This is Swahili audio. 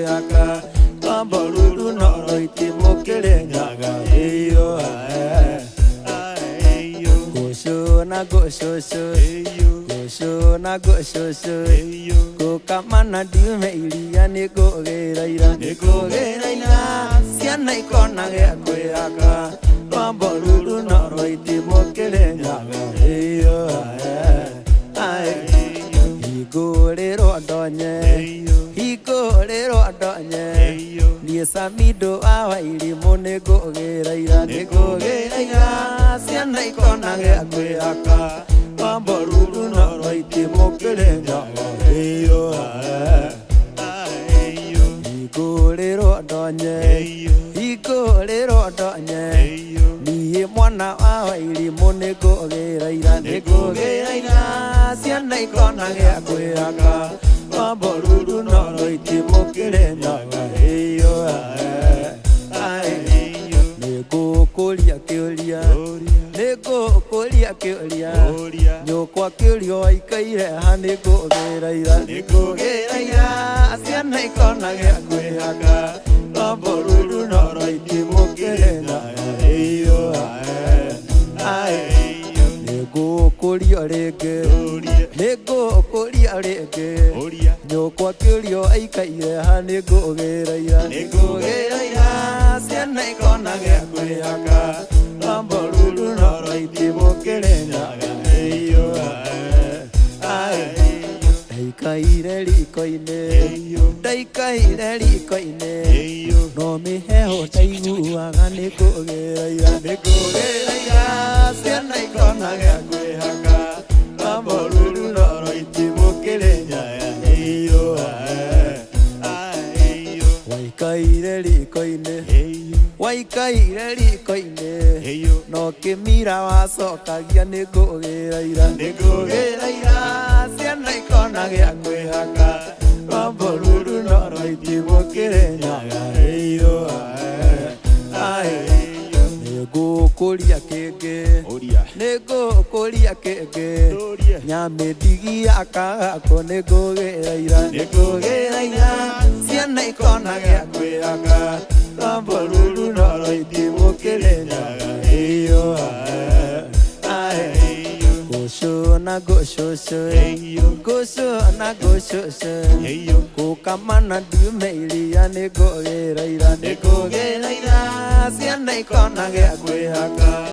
aka Bambolulu noro itimokele nyaga Eyo Gosho na gosho sho Gosho na gosho sho Kukamana diume ilia niko geraira Siana ikona gea kwe aka Bambolulu noro itimokele nyaga Eyo Igorero adonye Igorero adonye Niesamido awa ilimu nego geraira Siana ikona gea kwe aka Bambolulu noro itimokele nyaga Eyo Igorero adonye Igorero adonye Niye mwana awa ilimu nego geraira Siana ikona gea kwe aka Bambolulu noro itimokele nyaga Eyo Nego kulia kiulia Nego kulia kiulia Nyokwa kiulia waikaire Nego geraira Siana ikona gea kwe aka Bambolulu noro itimokele nyaga Eyo Nego kulia rege Nego kulia rege Nyokwa kiulia waikaire Nego geraira Siana ikona gea kwe aka Bambolulu noro itimokele nyaga Eyo Daikaire rikoine No miheho taiguaga Nego geraira Siana ikona gea kwe aka Bambolulu noro itimokele nyaga Eyo Waikaire rikoine No kimira wacokagia Nego geraira Siana ikona gea kwe aka Bambolulu noro itimokele nyaga Eyo Nego kulia kenge Nego kulia kenge Nyame digi akako Nego geraira Siana ikona gea kwe aka Bambolulu noro itimokele nyaga Eyo Gosho na gosho sho Gosho na gosho sho Kukamana diume ilia Nego geraira Siana ikona gea kwe aka